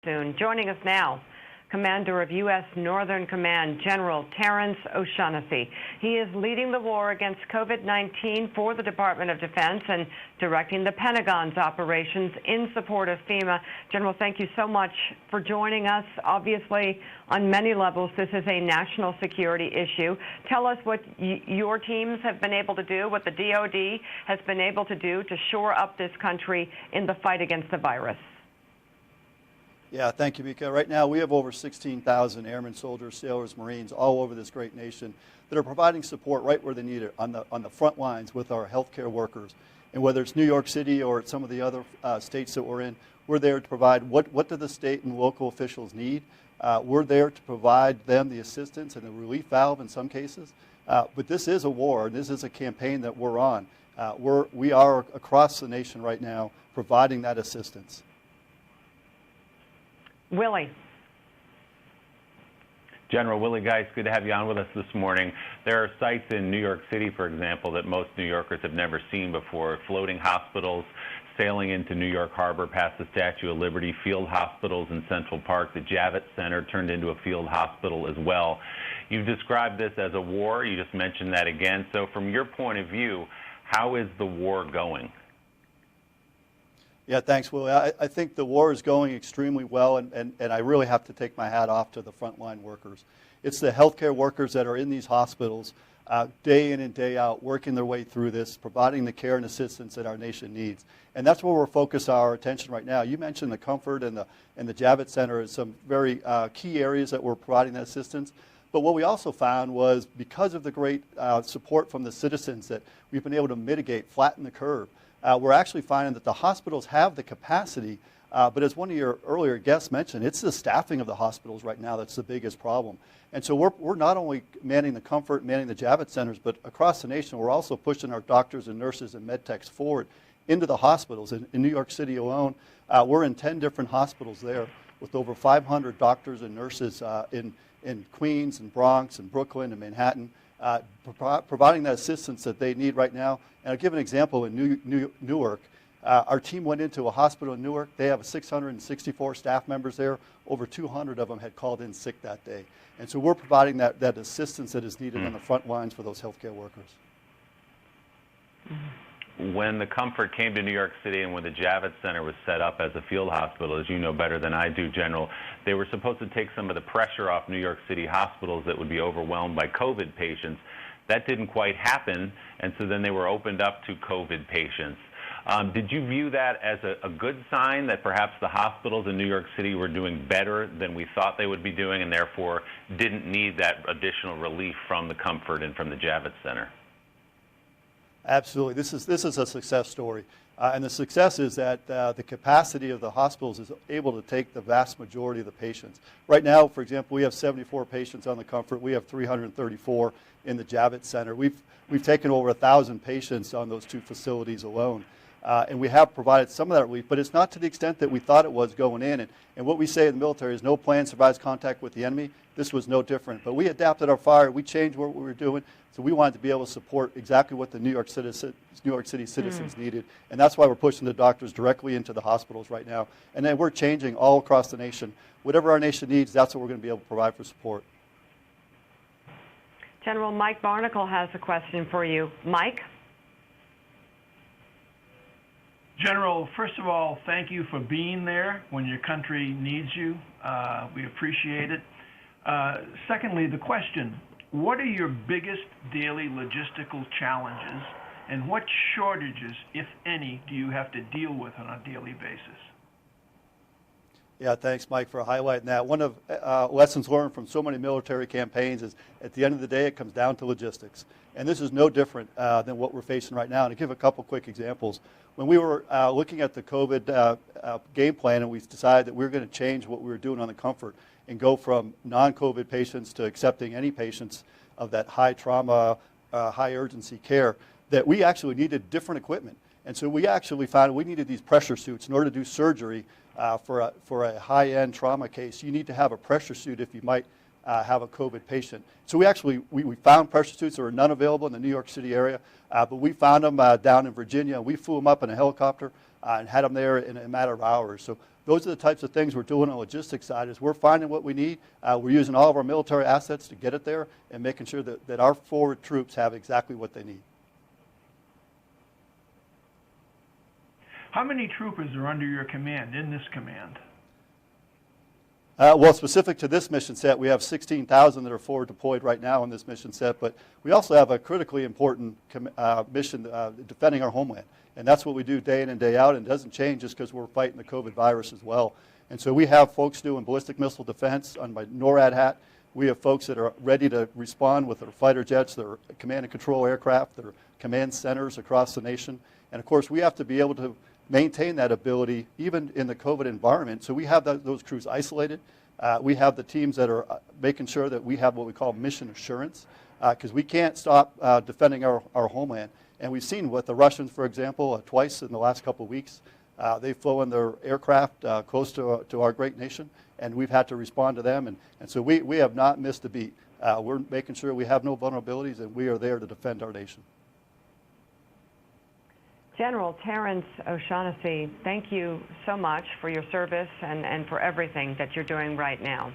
Soon. Joining us now, Commander of U.S. Northern Command, General Terrence O'Shaughnessy. He is leading the war against COVID-19 for the Department of Defense and directing the Pentagon's operations in support of FEMA. General, thank you so much for joining us. Obviously, on many levels, this is a national security issue. Tell us what your teams have been able to do, what the DoD has been able to do to shore up this country in the fight against the virus. Yeah, thank you, Mika. Right now, we have over 16,000 airmen, soldiers, sailors, Marines all over this great nation that are providing support right where they need it, on the front lines with our healthcare workers. And whether it's New York City or it's some of the other states that we're in, we're there to provide what do the state and local officials need. We're there to provide them the assistance and the relief valve in some cases. But this is a war, and this is a campaign that we're on. We are across the nation right now providing that assistance. Willie. General Willie Geist, good to have you on with us this morning. There are sites in New York City, for example, that most New Yorkers have never seen before. Floating hospitals, sailing into New York Harbor past the Statue of Liberty, field hospitals in Central Park. The Javits Center turned into a field hospital as well. You've described this as a war. You just mentioned that again. So from your point of view, how is the war going? Yeah, thanks, Willie. I think the war is going extremely well, and I really have to take my hat off to the frontline workers. It's the healthcare workers that are in these hospitals day in and day out, working their way through this, providing the care and assistance that our nation needs. And that's where we're focused our attention right now. You mentioned the Comfort and the Javits Center as some very key areas that we're providing that assistance. But what we also found was because of the great support from the citizens that we've been able to mitigate, flatten the curve. We're actually finding that the hospitals have the capacity, but as one of your earlier guests mentioned, it's the staffing of the hospitals right now that's the biggest problem. And so we're not only manning the Comfort, manning the Javits Centers, but across the nation, we're also pushing our doctors and nurses and med techs forward into the hospitals. In New York City alone, we're in 10 different hospitals there with over 500 doctors and nurses in Queens and Bronx and Brooklyn and Manhattan. Providing that assistance that they need right now. And I'll give an example in Newark. Our team went into a hospital in Newark. They have 664 staff members there. Over 200 of them had called in sick that day. And so we're providing that assistance that is needed on the front lines for those healthcare workers. When the Comfort came to New York City and when the Javits Center was set up as a field hospital, as you know better than I do, General, they were supposed to take some of the pressure off New York City hospitals that would be overwhelmed by COVID patients. That didn't quite happen, and so then they were opened up to COVID patients. Did you view that as a good sign that perhaps the hospitals in New York City were doing better than we thought they would be doing and therefore didn't need that additional relief from the Comfort and from the Javits Center? Absolutely. This is a success story. And the success is that the capacity of the hospitals is able to take the vast majority of the patients. Right now, for example, we have 74 patients on the Comfort. We have 334 in the Javits Center. We've taken over 1,000 patients on those two facilities alone. And we have provided some of that relief, but it's not to the extent that we thought it was going in. And what we say in the military is no plan survives contact with the enemy. This was no different. But we adapted our fire. We changed what we were doing. So we wanted to be able to support exactly what the New York City citizens needed. And that's why we're pushing the doctors directly into the hospitals right now. And then we're changing all across the nation. Whatever our nation needs, that's what we're going to be able to provide for support. General Mike Barnacle has a question for you. Mike? General, first of all, thank you for being there when your country needs you. We appreciate it. Secondly, the question, what are your biggest daily logistical challenges and what shortages, if any, do you have to deal with on a daily basis? Yeah, thanks, Mike, for highlighting that. One of lessons learned from so many military campaigns is at the end of the day, it comes down to logistics. And this is no different than what we're facing right now. And to give a couple quick examples, when we were looking at the COVID game plan and we decided that we were going to change what we were doing on the Comfort and go from non-COVID patients to accepting any patients of that high trauma, high urgency care, that we actually needed different equipment. And so we actually found we needed these pressure suits in order to do surgery for a high-end trauma case. You need to have a pressure suit if you might have a COVID patient. So we found pressure suits. There were none available in the New York City area, but we found them down in Virginia. We flew them up in a helicopter and had them there in a matter of hours. So those are the types of things we're doing on the logistics side is we're finding what we need. We're using all of our military assets to get it there and making sure that our forward troops have exactly what they need. How many troopers are under your command, in this command? Well, specific to this mission set, we have 16,000 that are forward deployed right now on this mission set, but we also have a critically important mission defending our homeland. And that's what we do day in and day out, and it doesn't change just because we're fighting the COVID virus as well. And so we have folks doing ballistic missile defense on my NORAD hat. We have folks that are ready to respond with their fighter jets, their command and control aircraft, their command centers across the nation. And of course, we have to be able to maintain that ability even in the COVID environment. So we have those crews isolated. We have the teams that are making sure that we have what we call mission assurance because we can't stop defending our homeland. And we've seen with the Russians, for example, twice in the last couple of weeks, they've flown their aircraft close to our great nation, and we've had to respond to them. And so we have not missed a beat. We're making sure we have no vulnerabilities, and we are there to defend our nation. General Terrence O'Shaughnessy, thank you so much for your service and for everything that you're doing right now.